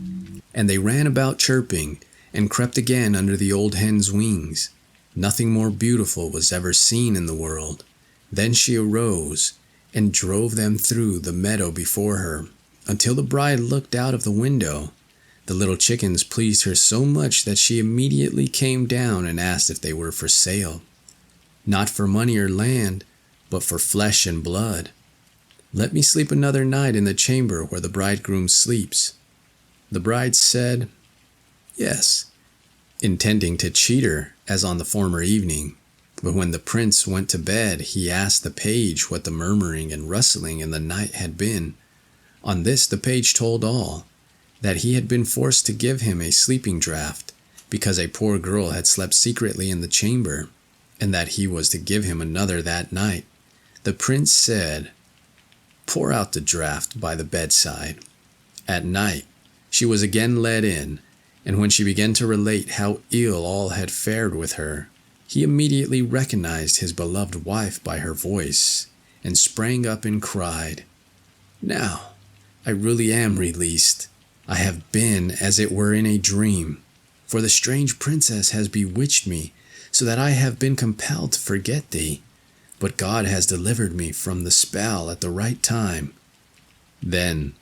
A: And they ran about chirping, and crept again under the old hen's wings. Nothing more beautiful was ever seen in the world. Then she arose, and drove them through the meadow before her, until the bride looked out of the window. The little chickens pleased her so much that she immediately came down and asked if they were for sale. "Not for money or land, but for flesh and blood. Let me sleep another night in the chamber where the bridegroom sleeps." The bride said, "Yes," intending to cheat her as on the former evening. But when the prince went to bed, he asked the page what the murmuring and rustling in the night had been. On this the page told all, that he had been forced to give him a sleeping draught, because a poor girl had slept secretly in the chamber, and that he was to give him another that night. The prince said, "Pour out the draught by the bedside." At night she was again led in, and when she began to relate how ill all had fared with her, he immediately recognized his beloved wife by her voice, and sprang up and cried, "Now I really am released. I have been as it were in a dream, for the strange princess has bewitched me, so that I have been compelled to forget thee. But God has delivered me from the spell at the right time." Then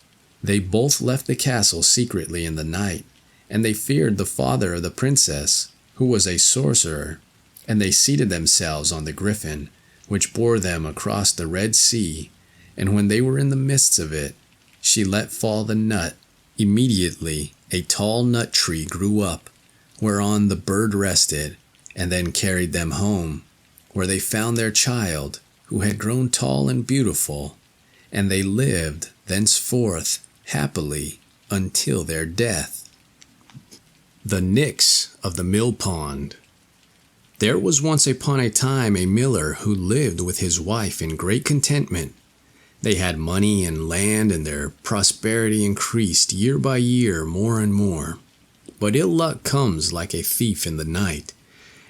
A: they both left the castle secretly in the night, and they feared the father of the princess, who was a sorcerer, and they seated themselves on the griffin, which bore them across the Red Sea, and when they were in the midst of it, she let fall the nut. Immediately a tall nut tree grew up, whereon the bird rested, and then carried them home, where they found their child, who had grown tall and beautiful, and they lived thenceforth happily until their death. The Nix of the Mill Pond. There was once upon a time a miller who lived with his wife in great contentment. They had money and land, and their prosperity increased year by year more and more. But ill luck comes like a thief in the night.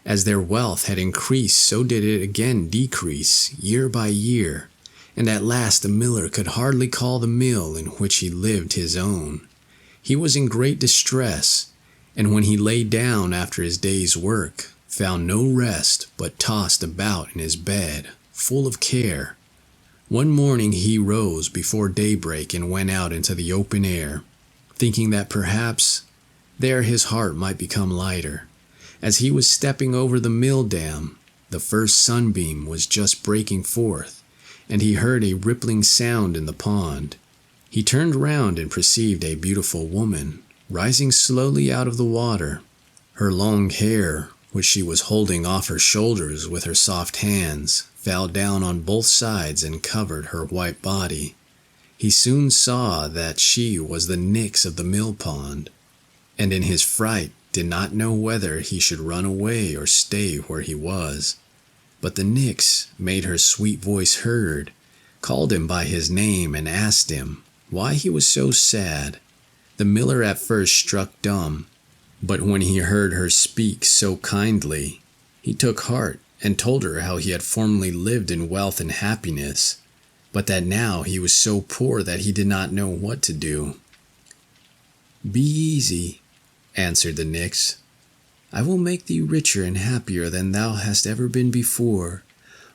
A: As their wealth had increased, so did it again decrease year by year, and at last the miller could hardly call the mill in which he lived his own. He was in great distress, and when he lay down after his day's work, found no rest, but tossed about in his bed, full of care. One morning he rose before daybreak and went out into the open air, thinking that perhaps there his heart might become lighter. As he was stepping over the mill dam, the first sunbeam was just breaking forth, and he heard a rippling sound in the pond. He turned round and perceived a beautiful woman rising slowly out of the water. Her long hair, which she was holding off her shoulders with her soft hands, fell down on both sides and covered her white body. He soon saw that she was the Nix of the mill pond, and in his fright did not know whether he should run away or stay where he was. But the nix made her sweet voice heard, called him by his name, and asked him why he was so sad. The miller at first struck dumb, but when he heard her speak so kindly, he took heart and told her how he had formerly lived in wealth and happiness, but that now he was so poor that he did not know what to do. "Be easy," answered the nix. "I will make thee richer and happier than thou hast ever been before.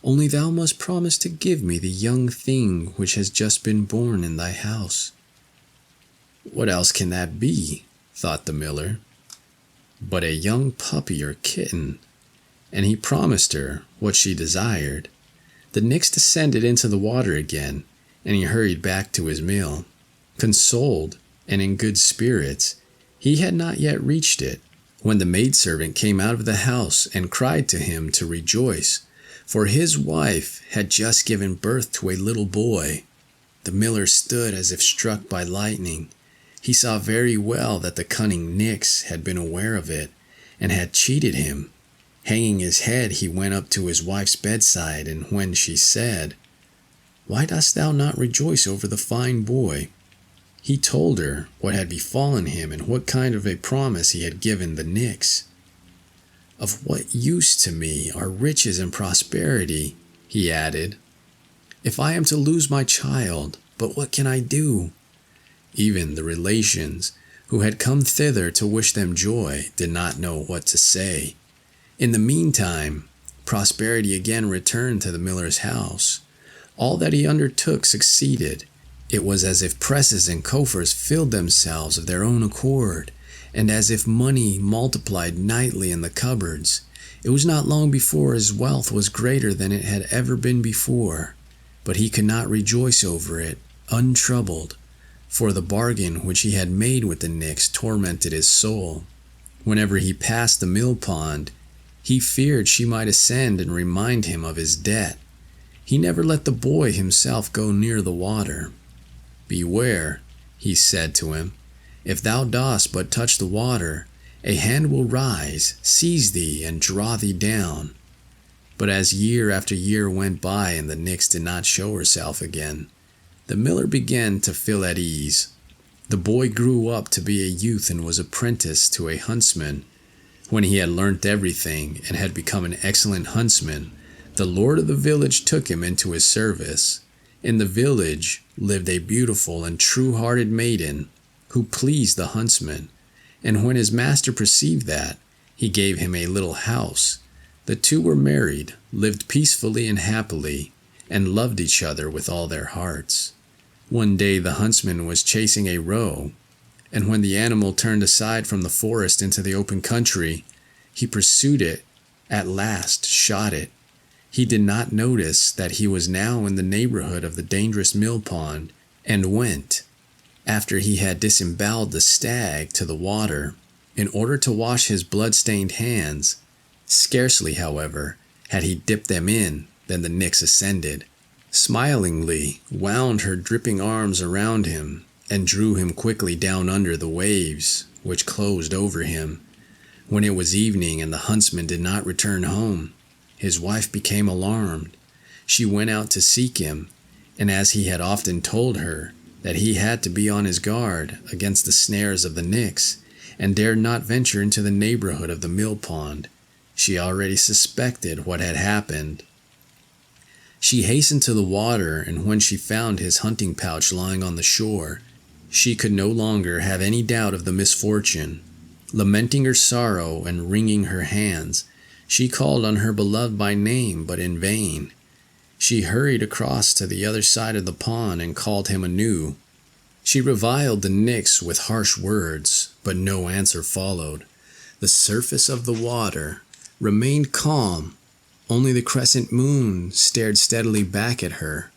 A: Only thou must promise to give me the young thing which has just been born in thy house." "What else can that be?" thought the miller, "but a young puppy or kitten?" And he promised her what she desired. The nix descended into the water again, and he hurried back to his mill. Consoled and in good spirits, he had not yet reached it, when the maidservant came out of the house and cried to him to rejoice, for his wife had just given birth to a little boy. The miller stood as if struck by lightning. He saw very well that the cunning nix had been aware of it, and had cheated him. Hanging his head, he went up to his wife's bedside, and when she said, "Why dost thou not rejoice over the fine boy?" he told her what had befallen him and what kind of a promise he had given the nix. "Of what use to me are riches and prosperity?" he added, "if I am to lose my child. But what can I do?" Even the relations, who had come thither to wish them joy, did not know what to say. In the meantime, prosperity again returned to the miller's house. All that he undertook succeeded. It was as if presses and coffers filled themselves of their own accord, and as if money multiplied nightly in the cupboards. It was not long before his wealth was greater than it had ever been before, but he could not rejoice over it, untroubled, for the bargain which he had made with the nix tormented his soul. Whenever he passed the mill pond, he feared she might ascend and remind him of his debt. He never let the boy himself go near the water. "Beware," he said to him, "if thou dost but touch the water, a hand will rise, seize thee, and draw thee down." But as year after year went by and the nix did not show herself again, the miller began to feel at ease. The boy grew up to be a youth and was apprenticed to a huntsman. When he had learnt everything and had become an excellent huntsman, the lord of the village took him into his service. In the village lived a beautiful and true-hearted maiden who pleased the huntsman, and when his master perceived that, he gave him a little house. The two were married, lived peacefully and happily, and loved each other with all their hearts. One day the huntsman was chasing a roe, and when the animal turned aside from the forest into the open country, he pursued it, at last shot it. He did not notice that he was now in the neighborhood of the dangerous mill pond, and went, after he had disemboweled the stag, to the water, in order to wash his blood-stained hands. Scarcely, however, had he dipped them in, than the nix ascended, smilingly wound her dripping arms around him, and drew him quickly down under the waves, which closed over him. When it was evening and the huntsman did not return home, his wife became alarmed. She went out to seek him, and as he had often told her that he had to be on his guard against the snares of the nix, and dared not venture into the neighborhood of the mill pond, she already suspected what had happened. She hastened to the water, and when she found his hunting pouch lying on the shore, she could no longer have any doubt of the misfortune. Lamenting her sorrow and wringing her hands, she called on her beloved by name, but in vain. She hurried across to the other side of the pond and called him anew. She reviled the nix with harsh words, but no answer followed. The surface of the water remained calm. Only the crescent moon stared steadily back at her.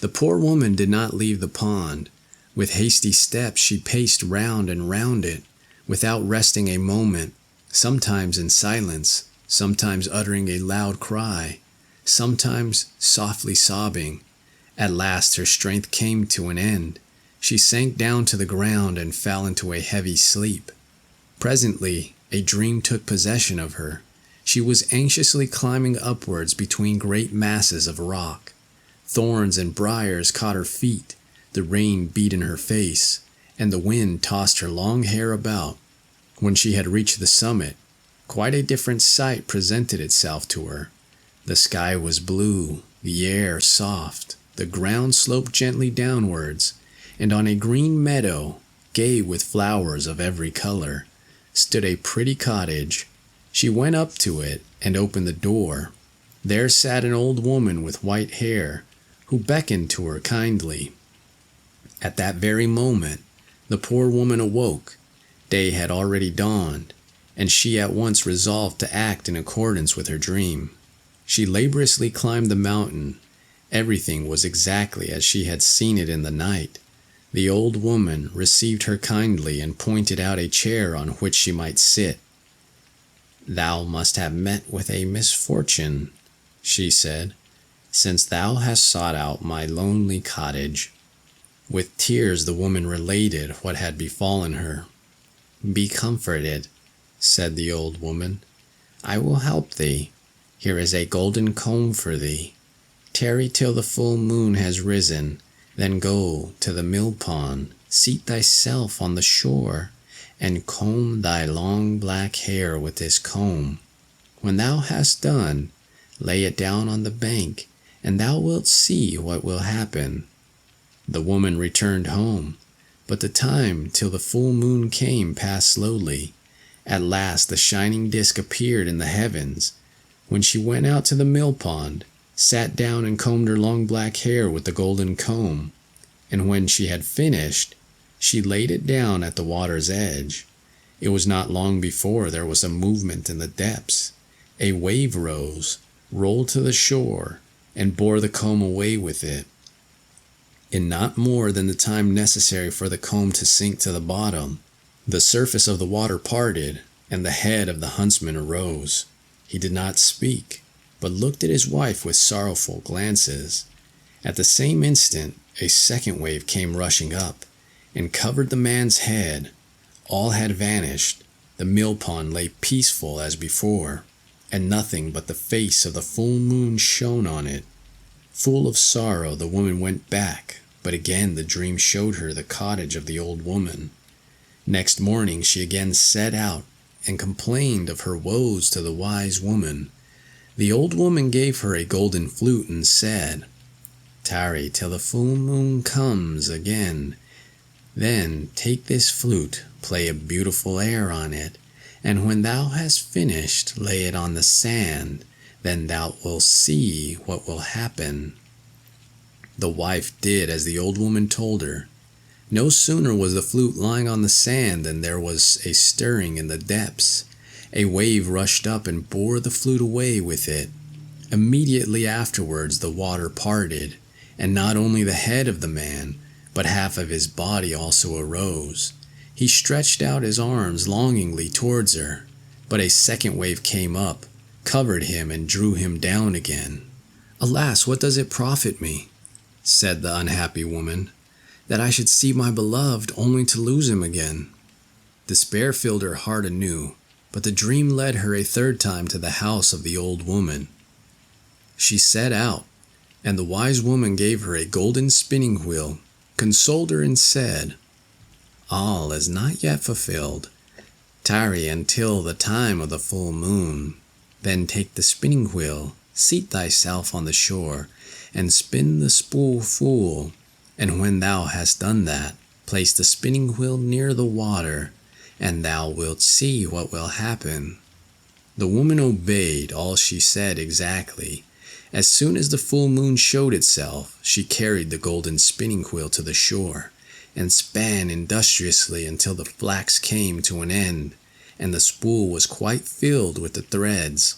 A: The poor woman did not leave the pond. With hasty steps she paced round and round it, without resting a moment, sometimes in silence, sometimes uttering a loud cry, sometimes softly sobbing. At last her strength came to an end. She sank down to the ground and fell into a heavy sleep. Presently a dream took possession of her. She was anxiously climbing upwards between great masses of rock. Thorns and briars caught her feet, the rain beat in her face, and the wind tossed her long hair about. When she had reached the summit, quite a different sight presented itself to her. The sky was blue, the air soft, the ground sloped gently downwards, and on a green meadow, gay with flowers of every color, stood a pretty cottage. She went up to it and opened the door. There sat an old woman with white hair, who beckoned to her kindly. At that very moment, the poor woman awoke. Day had already dawned, and she at once resolved to act in accordance with her dream. She laboriously climbed the mountain. Everything was exactly as she had seen it in the night. The old woman received her kindly and pointed out a chair on which she might sit. "Thou must have met with a misfortune," she said, "since thou hast sought out my lonely cottage." With tears the woman related what had befallen her. "Be comforted," said the old woman. "I will help thee. Here is a golden comb for thee. Tarry till the full moon has risen, then go to the mill pond, seat thyself on the shore, and comb thy long black hair with this comb. When thou hast done, lay it down on the bank, and thou wilt see what will happen." The woman returned home, but the time till the full moon came passed slowly. At last the shining disk appeared in the heavens. When she went out to the mill pond, sat down and combed her long black hair with the golden comb, and when she had finished, she laid it down at the water's edge. It was not long before there was a movement in the depths. A wave rose, rolled to the shore, and bore the comb away with it. In not more than the time necessary for the comb to sink to the bottom, the surface of the water parted, and the head of the huntsman arose. He did not speak, but looked at his wife with sorrowful glances. At the same instant, a second wave came rushing up, and covered the man's head. All had vanished. The mill pond lay peaceful as before, and nothing but the face of the full moon shone on it. Full of sorrow, the woman went back, but again the dream showed her the cottage of the old woman. Next morning she again set out, and complained of her woes to the wise woman. The old woman gave her a golden flute and said, "Tarry till the full moon comes again. Then take this flute, play a beautiful air on it, and when thou hast finished, lay it on the sand. Then thou wilt see what will happen." The wife did as the old woman told her. No sooner was the flute lying on the sand than there was a stirring in the depths. A wave rushed up and bore the flute away with it. Immediately afterwards the water parted, and not only the head of the man, but half of his body also arose. He stretched out his arms longingly towards her, but a second wave came up, covered him, and drew him down again. "Alas, what does it profit me," said the unhappy woman, "that I should see my beloved only to lose him again?" Despair filled her heart anew, but the dream led her a third time to the house of the old woman. She set out, and the wise woman gave her a golden spinning wheel, consoled her, and said, "All is not yet fulfilled. Tarry until the time of the full moon. Then take the spinning wheel, seat thyself on the shore, and spin the spool full. And when thou hast done that, place the spinning wheel near the water, and thou wilt see what will happen." The woman obeyed all she said exactly. As soon as the full moon showed itself, she carried the golden spinning wheel to the shore, and span industriously until the flax came to an end, and the spool was quite filled with the threads.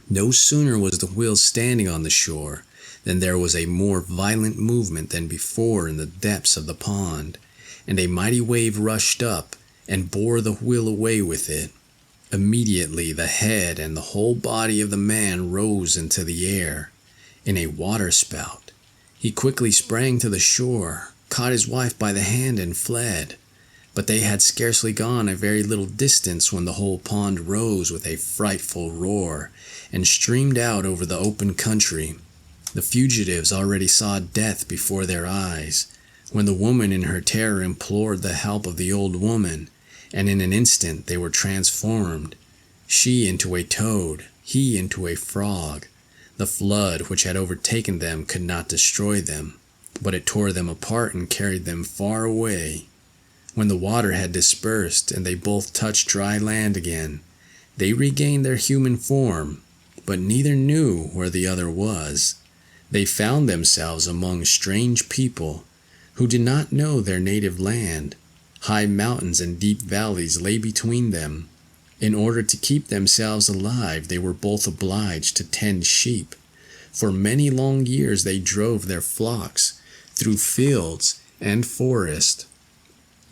A: No sooner was the wheel standing on the shore than there was a more violent movement than before in the depths of the pond, and a mighty wave rushed up and bore the wheel away with it. Immediately the head and the whole body of the man rose into the air in a waterspout. He quickly sprang to the shore, caught his wife by the hand, and fled. But they had scarcely gone a very little distance when the whole pond rose with a frightful roar and streamed out over the open country. The fugitives already saw death before their eyes, when the woman in her terror implored the help of the old woman, and in an instant they were transformed, she into a toad, he into a frog. The flood which had overtaken them could not destroy them, but it tore them apart and carried them far away. When the water had dispersed and they both touched dry land again, they regained their human form, but neither knew where the other was. They found themselves among strange people who did not know their native land. High mountains and deep valleys lay between them. In order to keep themselves alive, they were both obliged to tend sheep. For many long years they drove their flocks through fields and forest,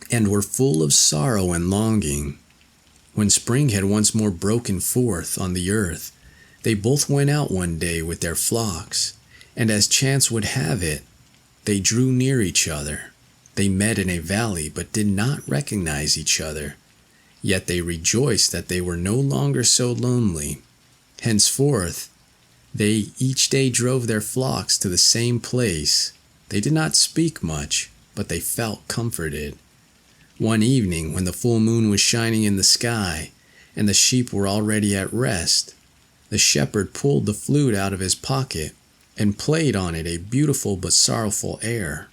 A: and were full of sorrow and longing. When spring had once more broken forth on the earth, they both went out one day with their flocks, and as chance would have it, they drew near each other. They met in a valley, but did not recognize each other. Yet they rejoiced that they were no longer so lonely. Henceforth, they each day drove their flocks to the same place. They did not speak much, but they felt comforted. One evening, when the full moon was shining in the sky, and the sheep were already at rest, the shepherd pulled the flute out of his pocket and played on it a beautiful but sorrowful air.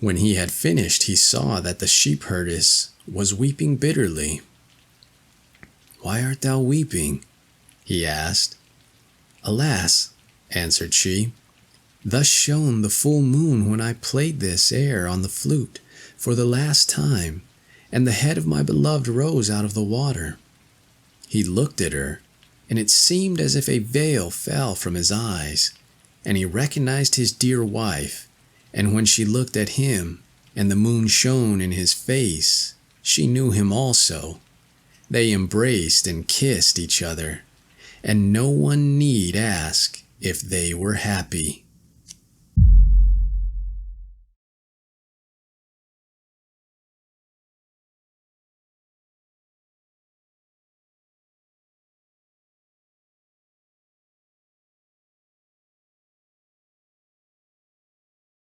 A: When he had finished, he saw that the shepherdess was weeping bitterly. "Why art thou weeping?" he asked. "Alas," answered she, "thus shone the full moon when I played this air on the flute for the last time, and the head of my beloved rose out of the water." He looked at her, and it seemed as if a veil fell from his eyes, and he recognized his dear wife, and when she looked at him, and the moon shone in his face, she knew him also. They embraced and kissed each other, and no one need ask if they were happy.